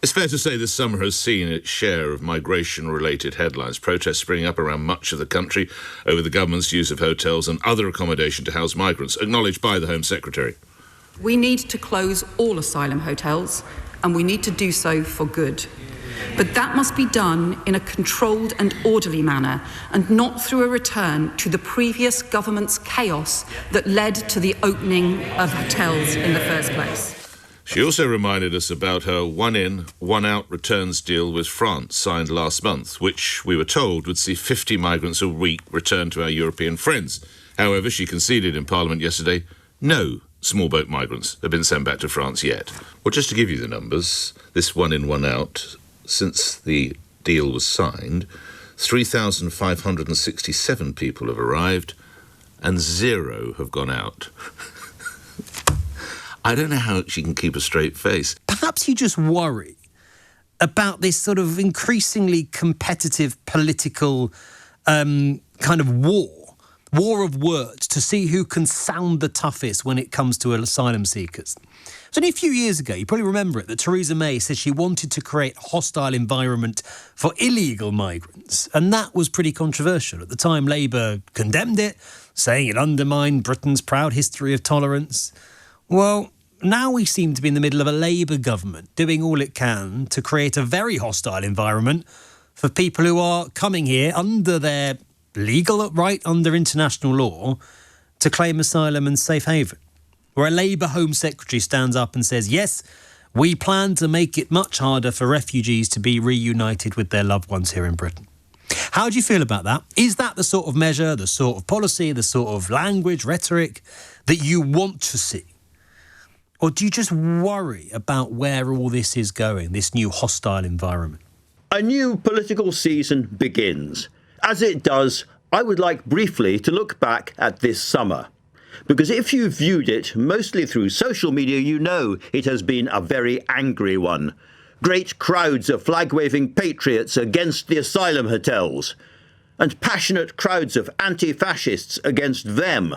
It's fair to say this summer has seen its share of migration-related headlines. Protests springing up around much of the country over the government's use of hotels and other accommodation to house migrants, acknowledged by the Home Secretary. We need to close all asylum hotels, and we need to do so for good. But that must be done in a controlled and orderly manner, and not through a return to the previous government's chaos that led to the opening of hotels in the first place. She also reminded us about her one-in, one-out returns deal with France, signed last month, which we were told would see 50 migrants a week return to our European friends. However, she conceded in Parliament yesterday, no small boat migrants have been sent back to France yet. Well, just to give you the numbers, this one-in, one-out, since the deal was signed, 3,567 people have arrived and 0 have gone out. I don't know how she can keep a straight face. Perhaps you just worry about this sort of increasingly competitive political kind of war of words to see who can sound the toughest when it comes to asylum seekers. So only a few years ago, you probably remember it, that Theresa May said she wanted to create a hostile environment for illegal migrants. And that was pretty controversial. At the time, Labour condemned it, saying it undermined Britain's proud history of tolerance. Well, now we seem to be in the middle of a Labour government doing all it can to create a very hostile environment for people who are coming here under their legal right under international law to claim asylum and safe haven. Where a Labour Home Secretary stands up and says, yes, we plan to make it much harder for refugees to be reunited with their loved ones here in Britain. How do you feel about that? Is that the sort of measure, the sort of policy, the sort of language, rhetoric that you want to see? Or do you just worry about where all this is going, this new hostile environment? A new political season begins. As it does, I would like briefly to look back at this summer. Because if you viewed it mostly through social media, you know it has been a very angry one. Great crowds of flag-waving patriots against the asylum hotels, and passionate crowds of anti-fascists against them.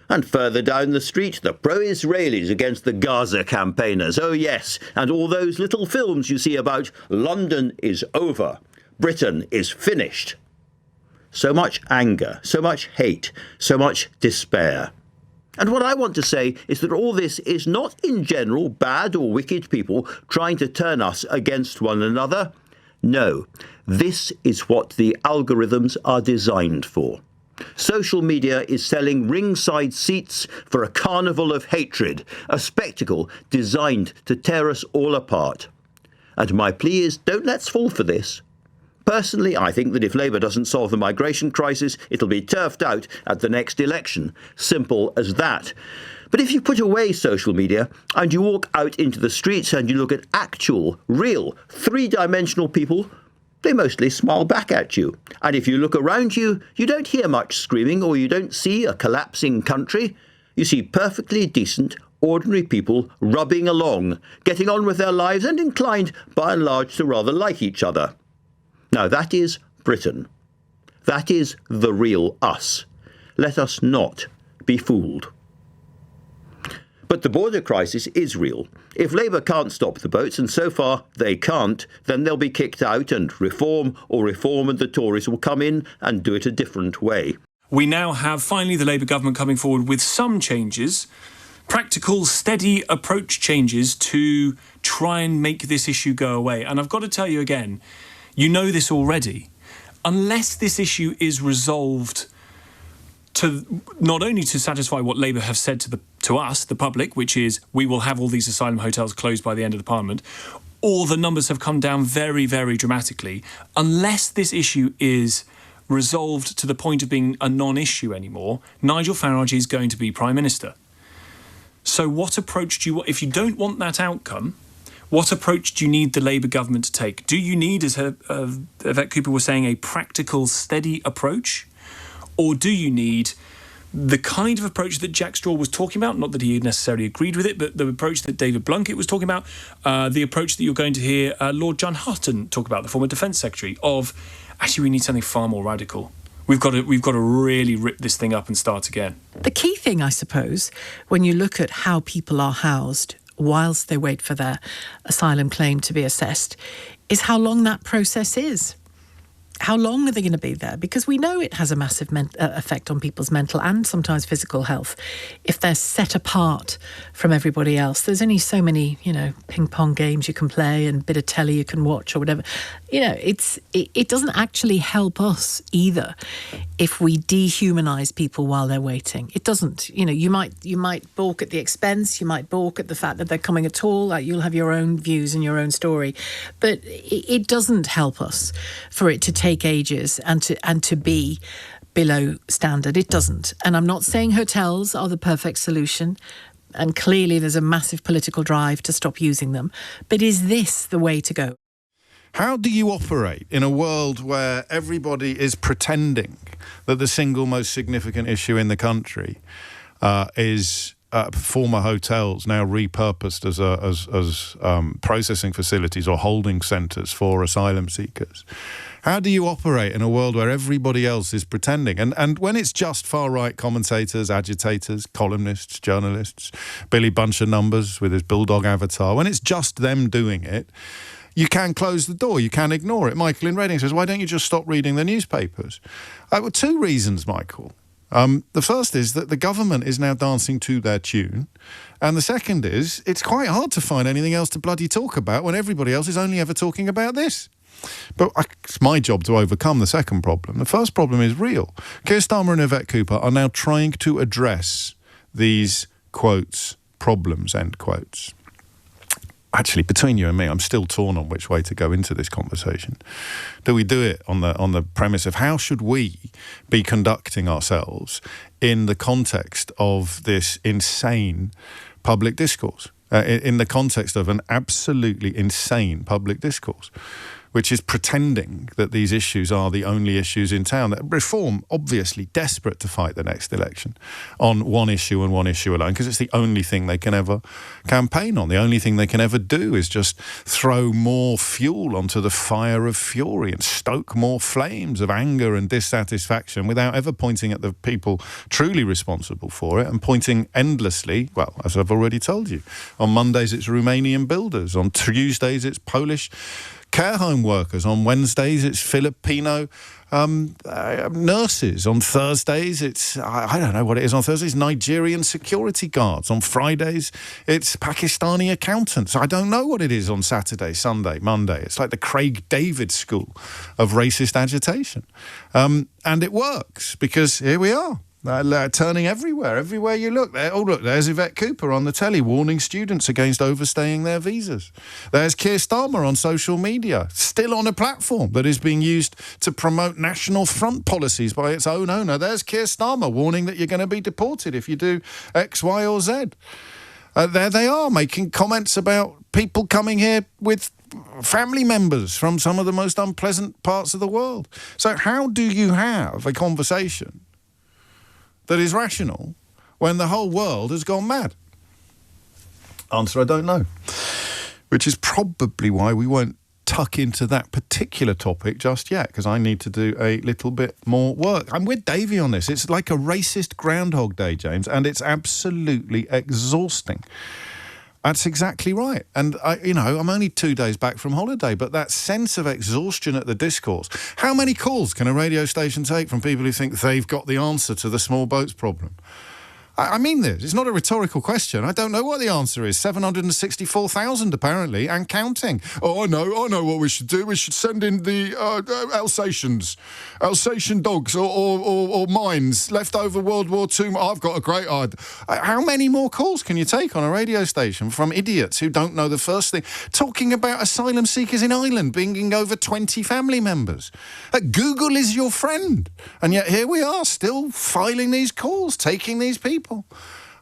And further down the street, the pro-Israelis against the Gaza campaigners. Oh yes, and all those little films you see about London is over, Britain is finished. So much anger, so much hate, so much despair. And what I want to say is that all this is not in general bad or wicked people trying to turn us against one another. No, this is what the algorithms are designed for. Social media is selling ringside seats for a carnival of hatred, a spectacle designed to tear us all apart. And my plea is, don't let's fall for this. Personally, I think that if Labour doesn't solve the migration crisis, it'll be turfed out at the next election. Simple as that. But if you put away social media and you walk out into the streets and you look at actual, real, three-dimensional people, they mostly smile back at you. And if you look around you, you don't hear much screaming or you don't see a collapsing country. You see perfectly decent, ordinary people rubbing along, getting on with their lives and inclined, by and large, to rather like each other. Now, that is Britain. That is the real us. Let us not be fooled. But the border crisis is real. If Labour can't stop the boats, and so far they can't, then they'll be kicked out and Reform and the Tories will come in and do it a different way. We now have finally the Labour government coming forward with some changes, practical, steady approach changes to try and make this issue go away. And I've got to tell you again, you know this already, unless this issue is resolved to not only to satisfy what Labour have said to us, the public, which is we will have all these asylum hotels closed by the end of the Parliament, or the numbers have come down very, very dramatically, unless this issue is resolved to the point of being a non-issue anymore, Nigel Farage is going to be Prime Minister. So what approach do you want? If you don't want that outcome, what approach do you need the Labour government to take? Do you need, as Yvette Cooper was saying, a practical, steady approach? Or do you need the kind of approach that Jack Straw was talking about, not that he necessarily agreed with it, but the approach that David Blunkett was talking about, the approach that you're going to hear Lord John Hutton talk about, the former Defence Secretary, of actually we need something far more radical. We've got to really rip this thing up and start again. The key thing, I suppose, when you look at how people are housed, whilst they wait for their asylum claim to be assessed is how long that process is. How long are they going to be there? Because we know it has a massive effect on people's mental and sometimes physical health. If they're set apart from everybody else, there's only so many, ping pong games you can play and a bit of telly you can watch or whatever. It doesn't actually help us either if we dehumanise people while they're waiting. It doesn't. You might balk at the expense. You might balk at the fact that they're coming at all. Like, you'll have your own views and your own story, but it doesn't help us for it to take ages and to be below standard. It doesn't. And I'm not saying hotels are the perfect solution. And clearly there's a massive political drive to stop using them. But is this the way to go? How do you operate in a world where everybody is pretending that the single most significant issue in the country is former hotels now repurposed as processing facilities or holding centres for asylum seekers? How do you operate in a world where everybody else is pretending? And when it's just far-right commentators, agitators, columnists, journalists, Billy Bunch of Numbers with his bulldog avatar, when it's just them doing it, you can close the door, you can ignore it. Michael in Reading says, why don't you just stop reading the newspapers? Well, two reasons, Michael. The first is that the government is now dancing to their tune. And the second is, it's quite hard to find anything else to bloody talk about when everybody else is only ever talking about this. But it's my job to overcome the second problem. The first problem is real. Keir Starmer and Yvette Cooper are now trying to address these, quotes, problems, end quotes. Actually, between you and me, I'm still torn on which way to go into this conversation. Do we do it on the premise of how should we be conducting ourselves in the context of this insane public discourse, in the context of an absolutely insane public discourse, which is pretending that these issues are the only issues in town. Reform, obviously, desperate to fight the next election on one issue and one issue alone, because it's the only thing they can ever campaign on. The only thing they can ever do is just throw more fuel onto the fire of fury and stoke more flames of anger and dissatisfaction without ever pointing at the people truly responsible for it and pointing endlessly, well, as I've already told you, on Mondays it's Romanian builders, on Tuesdays it's Polish care home workers, on Wednesdays it's Filipino nurses, on Thursdays it's, I don't know what it is on Thursdays, Nigerian security guards, on Fridays it's Pakistani accountants. I don't know what it is on Saturday, Sunday, Monday. It's like the Craig David school of racist agitation. And it works because here we are. Turning everywhere you look. Look, there's Yvette Cooper on the telly warning students against overstaying their visas. There's Keir Starmer on social media, still on a platform that is being used to promote National Front policies by its own owner. There's Keir Starmer warning that you're going to be deported if you do X, Y or Z. There they are, making comments about people coming here with family members from some of the most unpleasant parts of the world. So how do you have a conversation that is rational when the whole world has gone mad? Answer, I don't know. Which is probably why we won't tuck into that particular topic just yet, because I need to do a little bit more work. I'm with Davey on this. It's like a racist Groundhog Day, James, and it's absolutely exhausting. That's exactly right. And, I'm only 2 days back from holiday, but that sense of exhaustion at the discourse. How many calls can a radio station take from people who think they've got the answer to the small boats problem? I mean this. It's not a rhetorical question. I don't know what the answer is. 764,000 apparently, and counting. Oh, I know what we should do. We should send in the Alsatian dogs or mines, leftover World War II. I've got a great idea. How many more calls can you take on a radio station from idiots who don't know the first thing? Talking about asylum seekers in Ireland bringing over 20 family members. Google is your friend. And yet here we are, still filing these calls, taking these people.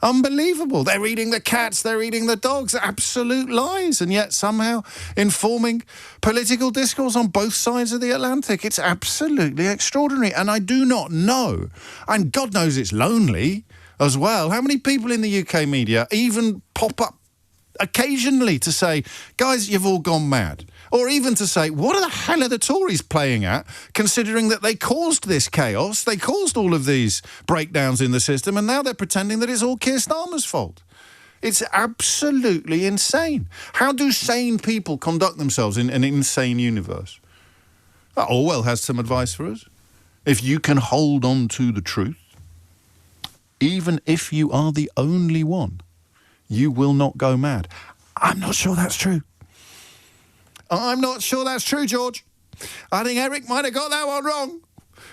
Unbelievable. They're eating the cats, they're eating the dogs. Absolute lies. And yet somehow informing political discourse on both sides of the Atlantic. It's absolutely extraordinary. And I do not know, and God knows it's lonely as well, how many people in the UK media even pop up occasionally to say, guys, you've all gone mad. Or even to say, what the hell are the Tories playing at, considering that they caused this chaos, they caused all of these breakdowns in the system, and now they're pretending that it's all Keir Starmer's fault. It's absolutely insane. How do sane people conduct themselves in an insane universe? Orwell has some advice for us. If you can hold on to the truth, even if you are the only one, you will not go mad. I'm not sure that's true. I'm not sure that's true, George. I think Eric might have got that one wrong.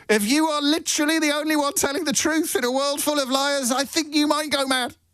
If you are literally the only one telling the truth in a world full of liars, I think you might go mad.